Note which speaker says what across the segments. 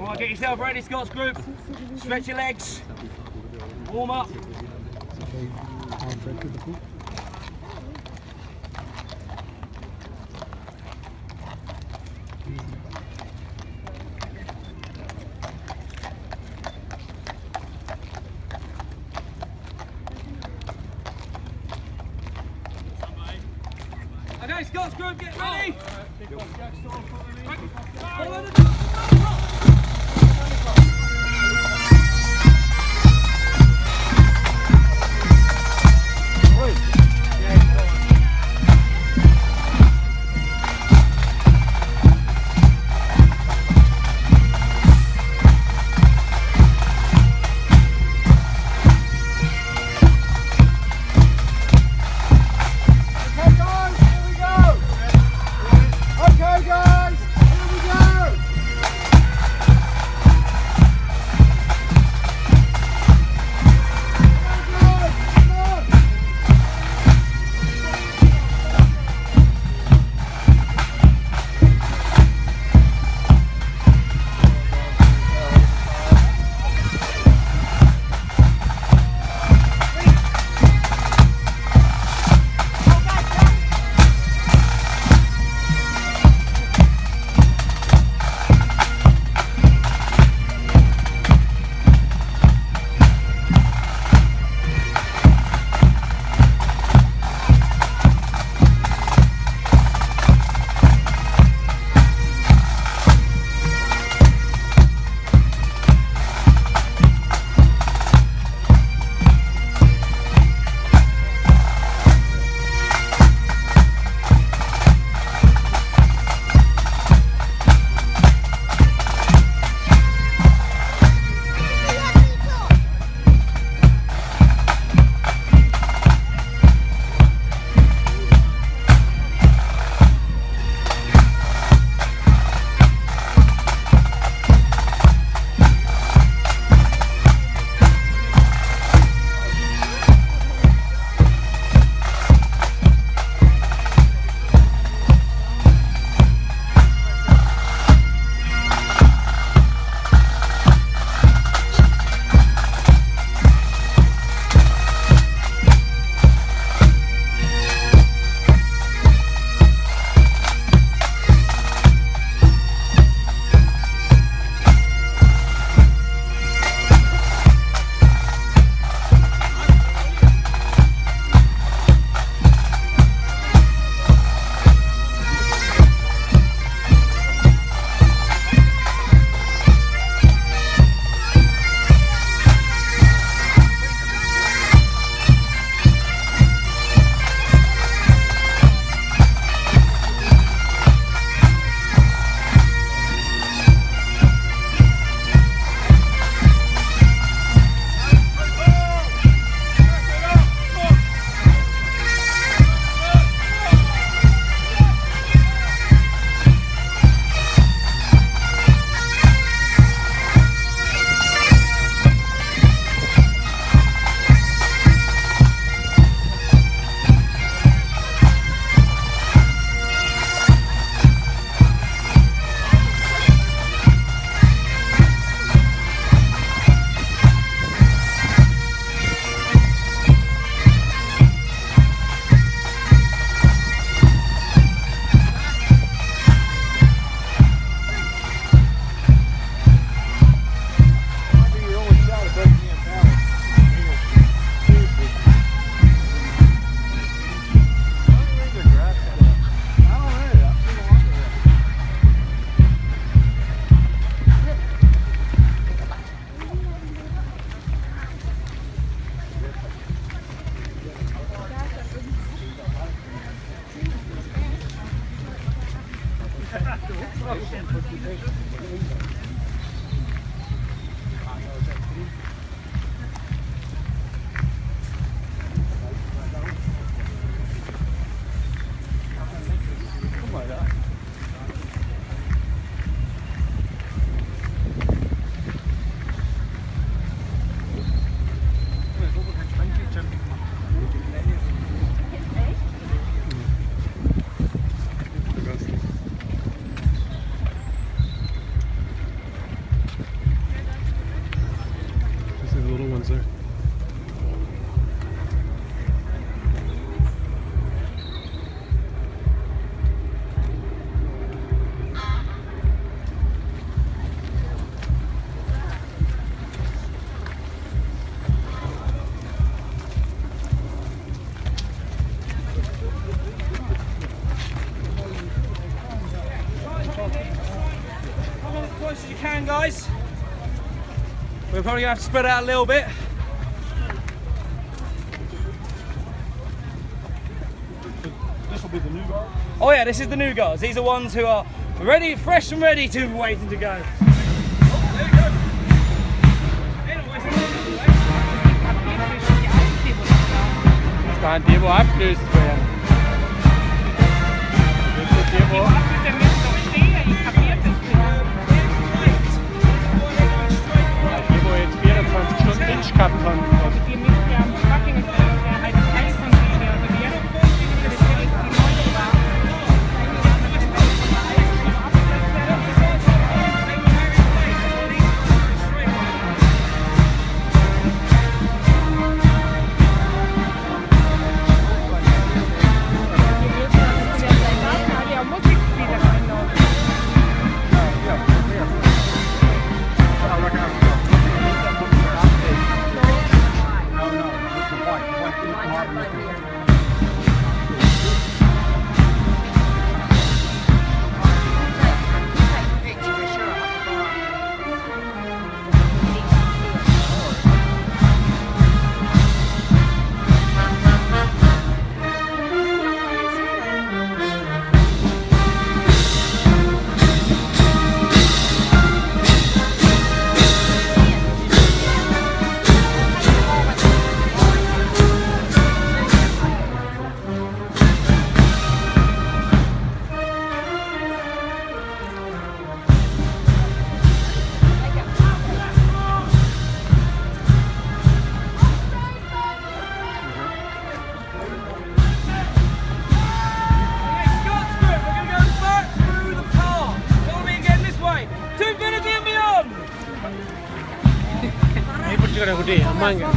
Speaker 1: Come on, get yourself ready, Scots group. Stretch your legs. Warm up. Okay, Scots group, get ready. Follow the dog. can, guys. We're probably gonna have to spread out a little bit.
Speaker 2: This will be the new guard?
Speaker 1: Oh yeah, this is the new guards. These are ones who are ready, fresh and ready to waiting to go.
Speaker 3: Skal en demo opløst werden? Hvis det demo demo er et 24 Stunden Inch-Kapton. Manga.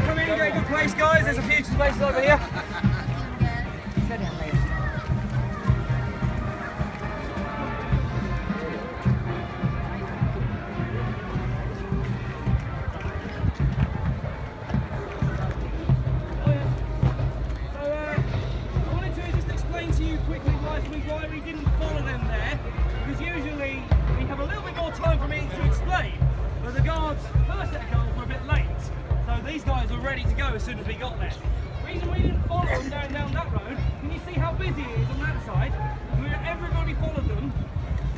Speaker 1: Come in, get a good place, guys. There's a few spaces over here. Why we didn't follow them there, because usually we have a little bit more time for me to explain, but the guards, first set of guards were a bit late, so these guys were ready to go as soon as we got there. The reason we didn't follow them down that road, can you see how busy it is on that side? Everybody followed them.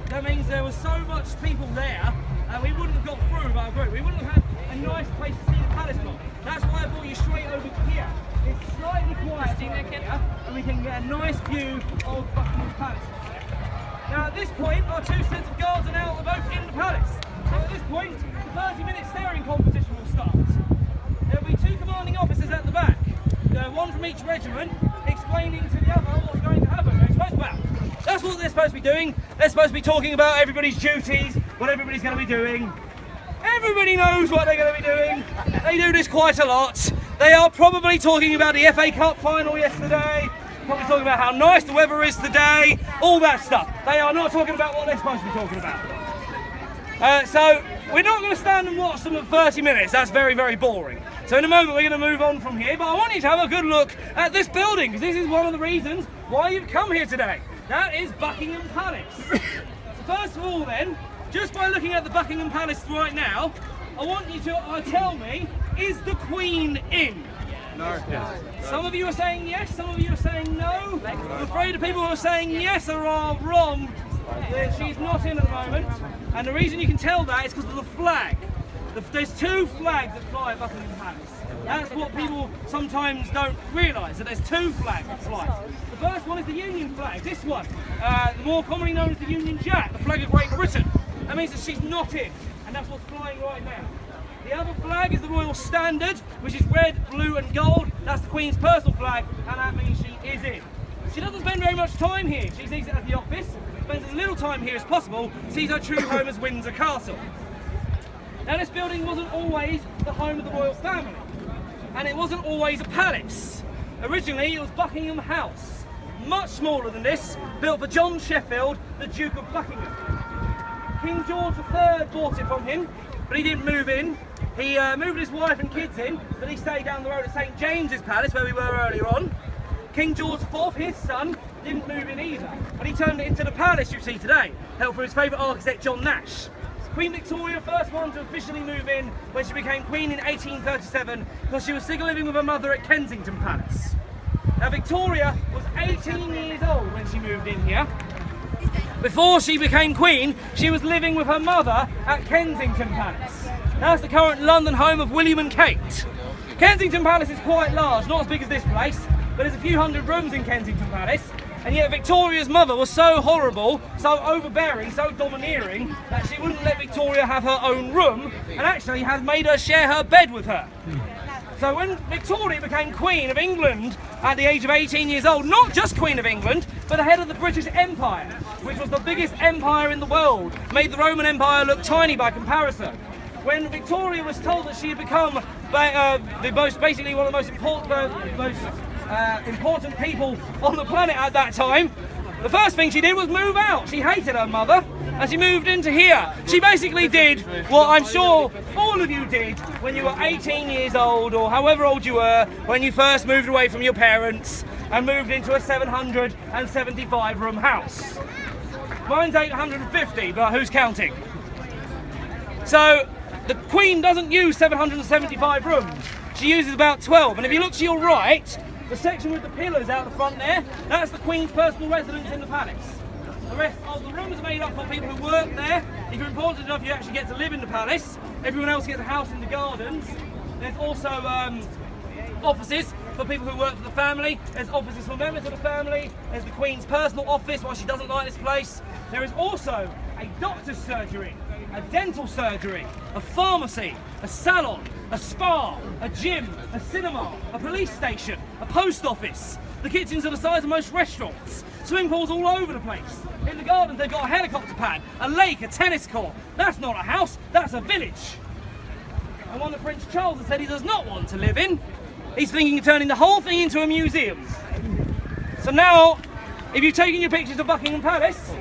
Speaker 1: That means there was so much people there, we wouldn't have got through our group. We wouldn't have had a nice place to see the palace from. That's why I brought you straight over here. It's slightly quieter here, and we can get a nice view of Buckingham Palace. Now at this point, our two sets of guards are now both in the palace. So at this point, the 30-minute staring competition will start. There will be two commanding officers at the back, one from each regiment, explaining to the other what's going to happen. That's what they're supposed to be doing. They're supposed to be talking about everybody's duties, what everybody's going to be doing. Everybody knows what they're going to be doing. They do this quite a lot. They are probably talking about the FA Cup final yesterday. probably talking about how nice the weather is today, all that stuff. They are not talking about what they're supposed to be talking about. So we're not going to stand and watch them for 30 minutes. That's very, very boring. So in a moment we're going to move on from here, but I want you to have a good look at this building, because this is one of the reasons why you've come here today. That is Buckingham Palace. So first of all then, just by looking at the Buckingham Palace right now, I want you to tell me, is the Queen in?
Speaker 2: No.
Speaker 1: Some of you are saying yes, some of you are saying no. I'm afraid the people who are saying yes are wrong. She's not in at the moment. And the reason you can tell that is because of the flag. There's two flags that fly at Buckingham Palace. That's what people sometimes don't realise, that there's two flags that fly. The first one is the Union flag, this one. More commonly known as the Union Jack, the flag of Great Britain. That means that she's not in, and that's what's flying right now. The other flag is the Royal Standard, which is red, blue and gold. That's the Queen's personal flag, and that means she is in. She doesn't spend very much time here. She sees it as the office, spends as little time here as possible, sees her true home as Windsor Castle. Now this building wasn't always the home of the royal family, and it wasn't always a palace. Originally it was Buckingham House, much smaller than this, built for John Sheffield, the Duke of Buckingham. King George III bought it from him, but he didn't move in. He moved his wife and kids in, but he stayed down the road at St James's Palace, where we were earlier on. King George IV, his son, didn't move in either, but he turned it into the palace you see today, helped for his favourite architect John Nash. Queen Victoria, first one to officially move in when she became Queen in 1837, because she was sick of living with her mother at Kensington Palace. Now Victoria was 18 years old when she moved in here. Before she became Queen, she was living with her mother at Kensington Palace. That's the current London home of William and Kate. Kensington Palace is quite large, not as big as this place, but there's a few hundred rooms in Kensington Palace. And yet Victoria's mother was so horrible, so overbearing, so domineering, that she wouldn't let Victoria have her own room, and actually had made her share her bed with her. So when Victoria became Queen of England at the age of 18 years old, not just Queen of England, but the head of the British Empire, which was the biggest empire in the world, made the Roman Empire look tiny by comparison. When Victoria was told that she had become basically one of the most important people on the planet at that time, the first thing she did was move out. She hated her mother, and she moved into here. She basically did what I'm sure all of you did when you were 18 years old, or however old you were, when you first moved away from your parents and moved into a 775 room house. Mine's 850, but who's counting? So the Queen doesn't use 775 rooms. She uses about 12, and if you look to your right, the section with the pillars out the front there, that's the Queen's personal residence in the palace. The rest of the rooms are made up for people who work there. If you're important enough, you actually get to live in the palace. Everyone else gets a house in the gardens. There's also offices for people who work for the family. There's offices for members of the family. There's the Queen's personal office while she doesn't like this place. There is also a doctor's surgery, a dental surgery, a pharmacy, a salon, a spa, a gym, a cinema, a police station, a post office. The kitchens are the size of most restaurants. Swimming pools all over the place. In the gardens they've got a helicopter pad, a lake, a tennis court. That's not a house, that's a village. And one that Prince Charles has said he does not want to live in. He's thinking of turning the whole thing into a museum. So now, if you've taken your pictures of Buckingham Palace,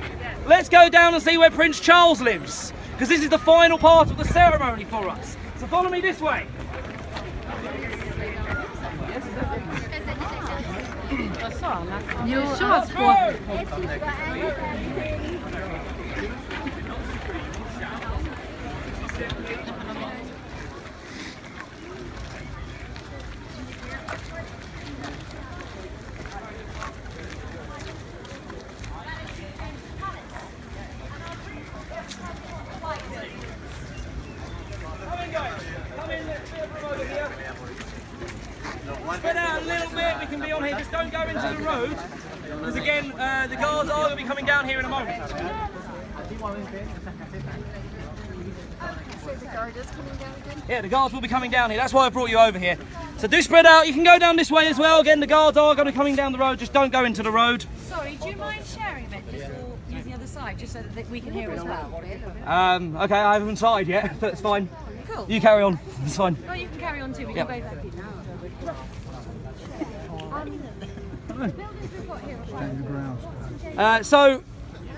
Speaker 1: let's go down and see where Prince Charles lives, because this is the final part of the ceremony for us. So follow me this way. Spread out a little bit, we can be on here, just don't go into the road, because again, the guards are going to be coming down here in a moment.
Speaker 4: So the guard is coming down again?
Speaker 1: Yeah, the guards will be coming down here, that's why I brought you over here. So do spread out, you can go down this way as well, again the guards are going to be coming down the road, just don't go into the road.
Speaker 5: Sorry, do you mind sharing a bit, just all using the other side, just so that we can hear as well?
Speaker 1: Okay, I haven't started yet, but it's fine.
Speaker 5: Cool.
Speaker 1: You carry on, it's fine.
Speaker 5: Well, you can carry on too, we
Speaker 1: Yep.
Speaker 5: can both have people.
Speaker 2: don't they? Stand your ground.
Speaker 1: So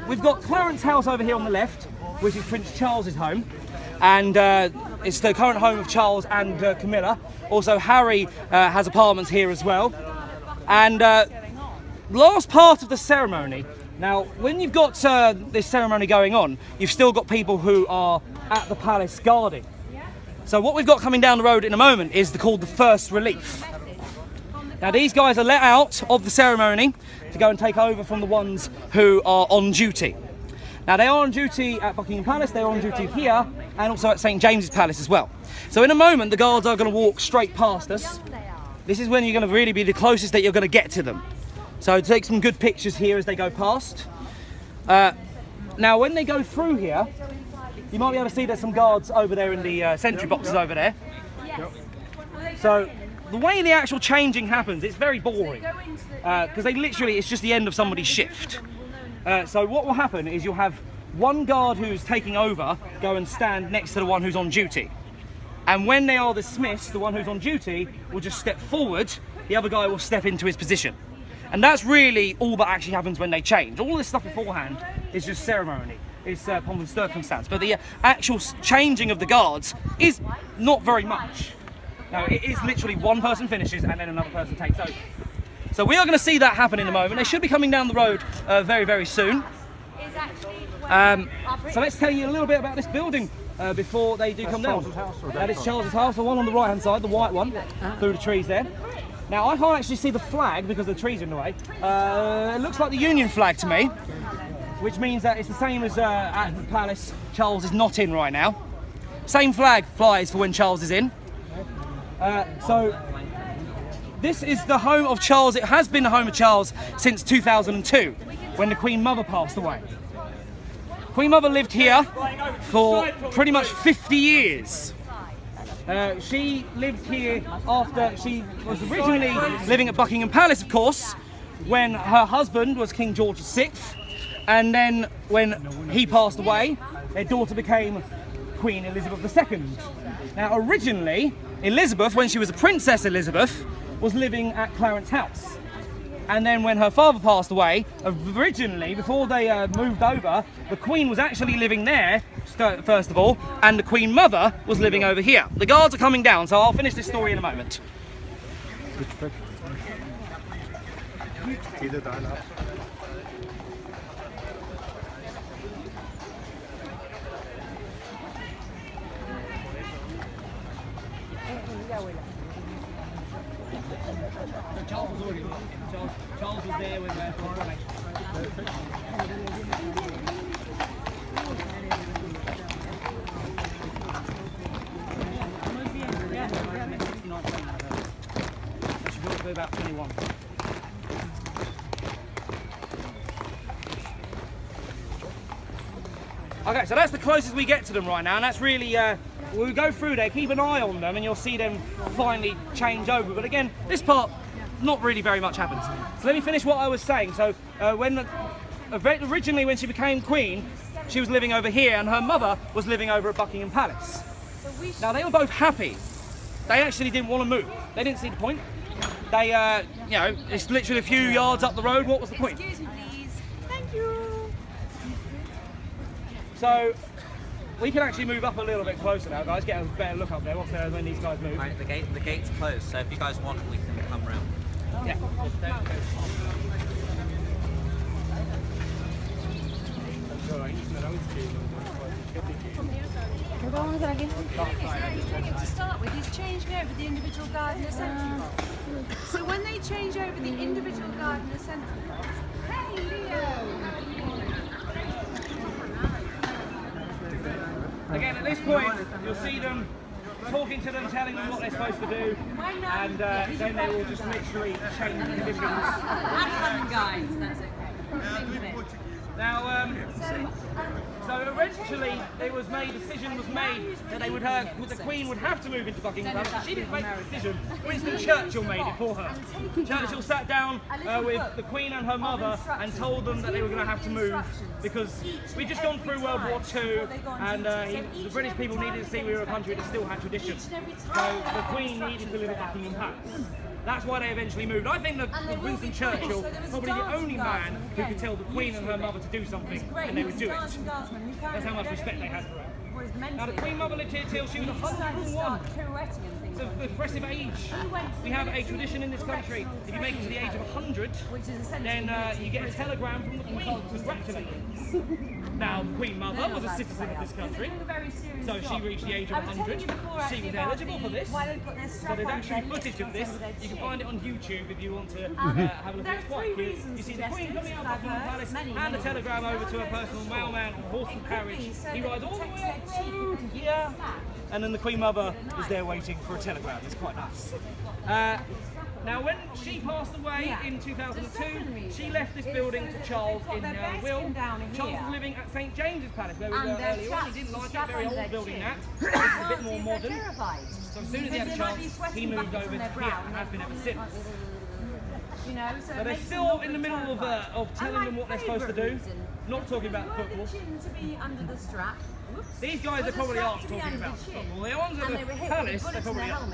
Speaker 1: we've got Clarence House over here on the left, which is Prince Charles's home, and it's the current home of Charles and Camilla. Also, Harry has apartments here as well. And last part of the ceremony. Now, when you've got this ceremony going on, you've still got people who are at the palace guarding. So what we've got coming down the road in a moment is called the First Relief. Now, these guys are let out of the ceremony to go and take over from the ones who are on duty. Now, they are on duty at Buckingham Palace, they're on duty here, and also at St James's Palace as well. So in a moment, the guards are going to walk straight past us. This is when you're going to really be the closest that you're going to get to them. So take some good pictures here as they go past. Now, when they go through here, you might be able to see there's some guards over there in the sentry boxes over there. So the way the actual changing happens, it's very boring because it's just the end of somebody's shift. So what will happen is you'll have one guard who's taking over go and stand next to the one who's on duty. And when they are dismissed, the one who's on duty will just step forward, the other guy will step into his position. And that's really all that actually happens when they change. All this stuff beforehand is just ceremony. It's pomp and circumstance. But the actual changing of the guards is not very much. No, it is literally one person finishes and then another person takes over. So we are going to see that happen in a moment. They should be coming down the road very, very soon. So let's tell you a little bit about this building before they do come down. That is Charles's house, the one on the right hand side, the white one, through the trees there. Now I can't actually see the flag because the trees are in the way. It looks like the Union flag to me, which means that it's the same as at the palace. Charles is not in right now. Same flag flies for when Charles is in. So this is the home of Charles. It has been the home of Charles since 2002, when the Queen Mother passed away. Queen Mother lived here for pretty much 50 years. She lived here after she was originally living at Buckingham Palace, of course, when her husband was King George VI, and then when he passed away, their daughter became Queen Elizabeth II. Now, originally, Elizabeth, when she was a Princess Elizabeth, was living at Clarence House. And then when her father passed away, originally, before they moved over, the Queen was actually living there, first of all, and the Queen Mother was living over here. The guards are coming down, so I'll finish this story in a moment. Charles was already there. Charles was there when should be about 21. Okay, so that's the closest we get to them right now, and that's really we'll go through there, keep an eye on them, and you'll see them finally change over. But again, this part, not really very much happens. So let me finish what I was saying. So originally when she became queen, she was living over here, and her mother was living over at Buckingham Palace. Now they were both happy. They actually didn't want to move. They didn't see the point. They, you know, it's literally a few yards up the road. What was the point?
Speaker 5: Excuse me, please. Thank you.
Speaker 1: So we can actually move up a little bit closer now, guys. Get a better look up there. What's there when these guys move?
Speaker 4: Right, the gate's closed, so if you guys want, we can come round.
Speaker 1: Yeah.
Speaker 5: To start with, he's changing over the individual guard in the centre. So when they change over the individual guard in the centre, hey Leo!
Speaker 1: Again, at this point, you'll see them talking to them, telling them what they're supposed to do, and then they will just literally change positions.
Speaker 5: Guys, that's okay.
Speaker 1: Now, so eventually decision was made that they would the Queen would have to move into Buckingham Palace. She didn't make the decision. Winston Churchill made it for her. Churchill sat down with the Queen and her mother and told them that they were going to have to move because we'd just gone through World War II and the British people needed to see we were a country that still had traditions. So the Queen needed to live at Buckingham Palace. That's why they eventually moved. I think that Winston Churchill was probably the only man who could tell the Queen and her mother to do something and they would do it. That's how much respect they had for her. Now the Queen Mother lived here till she was 101. It's an impressive age. We have a tradition in this country. If you make it to the age of 100, then you get a telegram from the Queen congratulating you. Now, the Queen Mother was a citizen of this country, so she reached the age of 100. She was eligible for this. So there's actually footage of this. You can find it on YouTube if you want to have a look at it. It's quite cute. You see the Queen coming out of Buckingham Palace, hand a telegram over to her personal mailman on horse and carriage. He rides all the way up the road here, and then the Queen Mother is there waiting for a telegram. It's quite nice. Now, when she passed away in 2002, she left this building to Charles in her will. Charles was living at St James's Palace, where we were earlier on. He didn't like it, very old building that. It's a bit more modern. So as soon as he had a chance, he moved over to here and has been ever since. So they're still in the middle of telling them what they're supposed to do. Not talking about the football. These guys are probably aren't talking about the football. The ones at the palace, they probably are.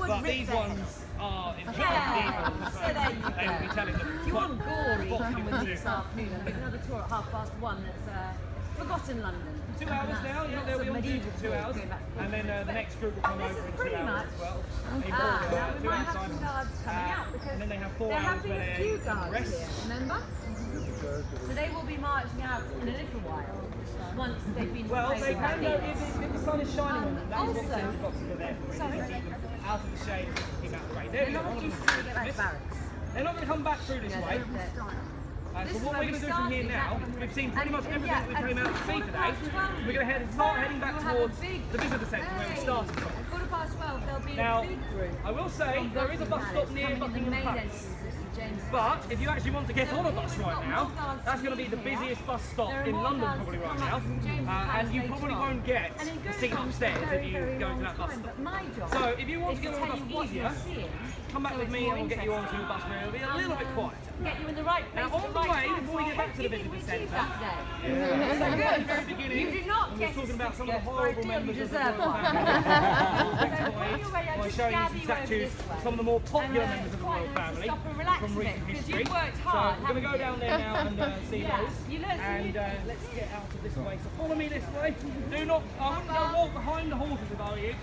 Speaker 1: But these ones are in charge.
Speaker 5: So there you go.
Speaker 1: They will be telling them
Speaker 5: If you want gory,
Speaker 1: what
Speaker 5: come
Speaker 1: to
Speaker 5: with
Speaker 1: do.
Speaker 5: me this afternoon. I'll make another tour at 1:30 that's Forgotten London.
Speaker 1: 2 hours now, they'll be on duty for 2 hours. And then the next group will come over in 2 hours as well.
Speaker 5: Now we might have some guards coming out because
Speaker 1: and then they have 4
Speaker 5: there
Speaker 1: hours
Speaker 5: have been
Speaker 1: where
Speaker 5: a few
Speaker 1: they
Speaker 5: guards
Speaker 1: rest.
Speaker 5: here, remember? So they will be marching out in a little while once they've been
Speaker 1: Well, they
Speaker 5: replaced
Speaker 1: can
Speaker 5: by
Speaker 1: go if the sun is shining on them. That's what
Speaker 5: also-
Speaker 1: the boxes are there for.
Speaker 5: Sorry.
Speaker 1: Out of the shade, keep out of the rain. There
Speaker 5: They're
Speaker 1: we go.
Speaker 5: not
Speaker 1: One of
Speaker 5: used
Speaker 1: them-
Speaker 5: to get back to barracks.
Speaker 1: They're not going to come back through this way. So what we're going to do from here now, we've seen pretty much everything that we came out to see today. We're going to start heading back towards the visitor centre where we started from.
Speaker 5: 12:15 there'll be
Speaker 1: Now,
Speaker 5: a big group.
Speaker 1: I will say there is a bus stop near Buckingham Palace. But if you actually want to get on a bus right now, that's going to be the busiest bus stop in London probably right now. And you probably won't get a seat upstairs if you go to that bus stop. So if you want to get on a bus easier, come back with me and we'll get you onto a bus where it'll be a little bit quieter.
Speaker 5: Get you in the right place.
Speaker 1: Now on the way, before we get back to the visitor centre, at the very beginning,
Speaker 5: You do not
Speaker 1: we were
Speaker 5: get
Speaker 1: talking about some of the
Speaker 5: I
Speaker 1: horrible
Speaker 5: feel
Speaker 1: members
Speaker 5: you
Speaker 1: of the
Speaker 5: deserve
Speaker 1: royal
Speaker 5: one.
Speaker 1: family. By showing you some statues of some of the more popular members of the royal family from recent history. So we're going to go down there now and see those. And let's get out of this way. So follow me this way. Do not, I wouldn't go walk behind the horses if I were you.